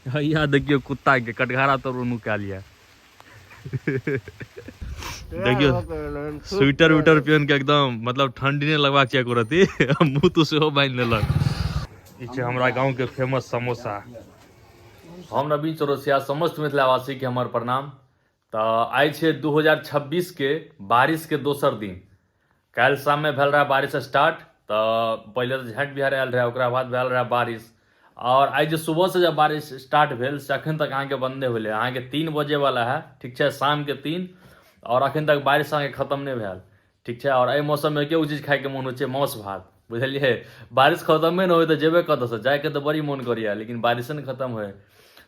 यहाँ देखियो कुत्ता के कटघारा तो नुका लिया। देखियो स्वेटर विटर पहन के एकदम मतलब ठंडी नहीं लगवा चाहिए रहती मुँह तो से बांध लेलक। हमारा गाँव के फेमस समोसा। हम नवीन चौरसिया समस्त मिथिलावासी के हमार प्रणाम। तो आइ छे 2026 के बारिश के दोसर दिन। कल शाम में भेल रहा बारिश स्टार्ट, तो पहले तो झट बिहार आयल रहा, ओकरा बाद भेल रहा बारिश। और आज सुबह से जब बारिश स्टार्ट भेल से अखन तक अहाँ के बंदे होले, अहाँ के 3 बजे वाला है, ठीक है, शाम के 3, और अखन तक बारिश अहाँ के खत्म नहीं भेल, ठीक है। और ए मौसम में केओ चीज खाए के मन हो, मांस भात, बुझलिए। बारिश खत्म नहीं हो तो जेबे कत से जाए के तो बड़ी मन करिए, लेकिन बारिश नहीं खत्म हो।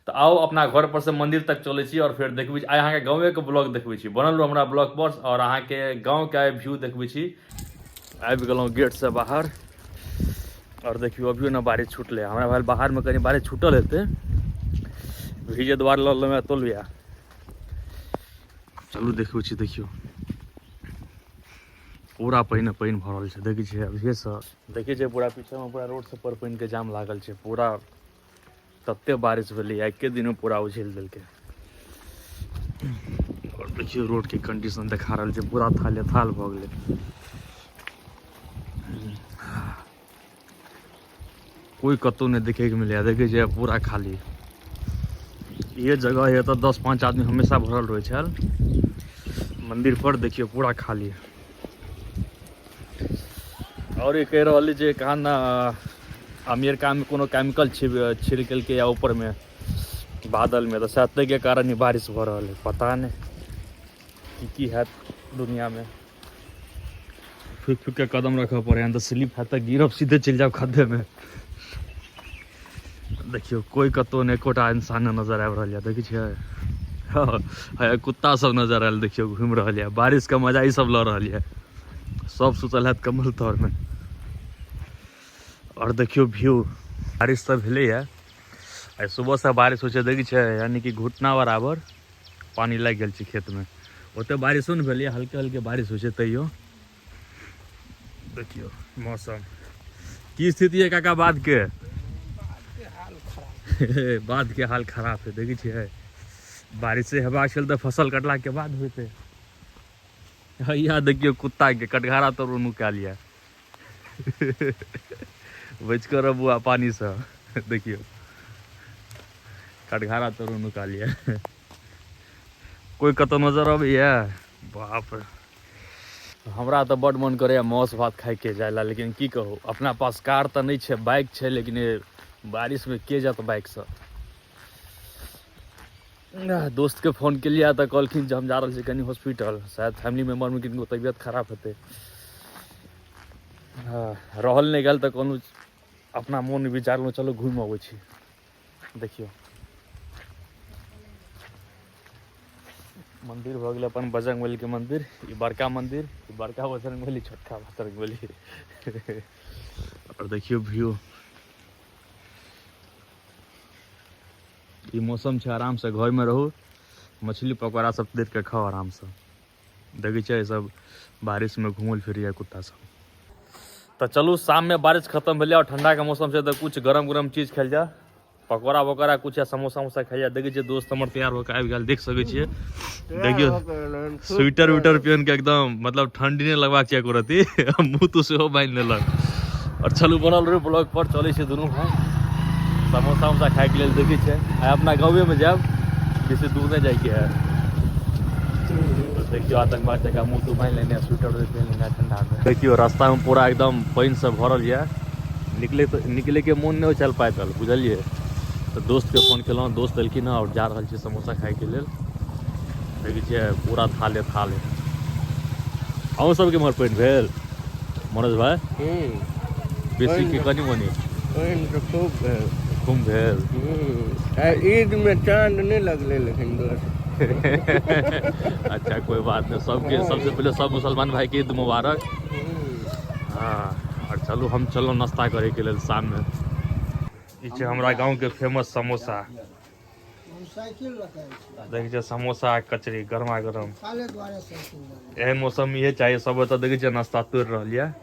तो आओ अपना घर पर से मंदिर तक चले छी और फिर देखबी आइ अहाँ के गाँव के ब्लॉग देखबी छी, बनल रहो हमरा ब्लॉग पर, और अहाँ के गाँव के व्यू देखबी छी। आबि गेलहुँ गेट से बाहर और देखियो अभियो ना बारिश छूटले। हमरा भाई बाहर में कहीं बारिश छूटल हेते, भीजे द्वार लल तोलिया। चलू देखो छी, देखियो पूरा पानी भरल छै, देखी छै अभिये से देखी छै पूरा पीछे में पूरा रोड से पर पानी के जाम लागल छै। पूरा तत्ते बारिश भेलै, एके दिन में पूरा उछल देलकै। और देखियो रोड के कंडीशन देखा रहल छै, पूरा थाले थाल भ गेलै। कोई कतौ नहीं देखे के मिले, देखे छै पूरा खाली। ये जगह है तो 10-5 आदमी हमेशा भरल रहे छल। मंदिर पर देखियो पूरा खाली। और ये कह रही जे कहा ना अमेरिका में कोनो केमिकल छिड़कल के या ऊपर में बादल में, तो शायद के कारण ही बारिश हो रहा है। पता नहीं की है दुनिया में। फूक फूक के कदम रखे पड़े, तो स्लिप है तो गिरब सीधे चल जाओ खड्डे में। देखियो कोई कतो नहीं, एकोटा इंसान नजर आबि रहल है, देखी छै कुत्ता सब नजर आयल, देखियो घूम रहल है। बारिश का मजा ही सब ल रहल है, सब सुतल है कम्बल तर में। और देखियो व्यू, बारिश सब भेले है, सुबह से बारिश हो, देखी छै यानी कि घुटना बराबर पानी लग गल छै खेत में। ओते बारिशो नहीं भेल, हल्के हल्के बारिश हो, तैयो देखियो मौसम की स्थिति है काका बाद के बाद के हाल खराब है। देखी छै बारिश से हेबाक छल तो फसल कटला के बाद होते। यहाँ देखियो कुत्ता के कटघारा तो नुका लिया बच कर रबुआ पानी से। देखियो कटघारा तो नुका लिया कोई कतो नजर अबैया। बाप रे, हमरा तो बड़ मन करे मांस भात खाए के जायला, लेकिन की कहूँ अपना पास कार तो नहीं है, बाइक है, लेकिन बारिश में के जात बाइक से। दोस्त के फोन के लिया तो कहलखिन हम जा रहे कहीं हॉस्पिटल, शायद फैमिली मेम्बर में किनको तबियत खराब होते। रहल नहीं गल तो कहूँ अपना मन विचार में चलो घूम अबै छी। देखियो मंदिर भ गेल अपन बजरंगबली के मंदिर, ई बड़का मंदिर, ई बड़का बजरंगबली, छोटका बजरंगबली। और देखियो व्यू, ये मौसम है आराम से घर में रहो, मछली पकौड़ा सब देख के खाओ आराम से। देखी छै सब बारिश में घूमल फिर कुत्ता सब। तो चलू शाम में बारिश खत्म भेल और ठंडा के मौसम से तो कुछ गरम गरम चीज खाल जा, पकौड़ा वकौड़ा कुछ या समोसा वमोसा खाई जा। देखी छै दोस्त हमर तैयार होकर आबि गेल, देख सकै छियै। देखियो स्वेटर विटर पहन के एकदम मतलब ठंडी नहीं लगवा चाहिए रहती मुँह तो से बांध लेलक। और चलू बनल रहे ब्लॉग पर, चले छै दोनों भाई समोसा वमोसा खाए के लिए। देखी छै अपना गाँवे में जाब, बेसी दूर नहीं जाए के है। तो देखियो आतंकवाद जगह मुँह तो बांध लेने, स्वेटर पहन लेने ठंडा में। देखियो रास्ता में पूरा एकदम पानी से भरल है, निकले के मन नहीं चल पाए तल, बुझलिए। तो दोस्त के फोन केलहुँ, दोस्त एलखिन और जा रहल छी समोसा खाए के लिए। देखी छै पूरा थाले थाल है। अहूँ सबके मर पानि भेल मनोज भाई? बेसी के कनी मनी खूब भेल। ईद में चांद नहीं लगले, लेकिन अच्छा कोई बात नहीं, सबके सबसे पहले सब मुसलमान भाई के ईद मुबारक। हाँ, और चलो हम चलो नाश्ता करे के लिए शाम में। ये हमारा गांव के फेमस समोसा, देखिए समोसा कचरी गरमा गरम। एहन मौसम में ये चाहिए सब, तो देखिए नाश्ता तोड़ रही है।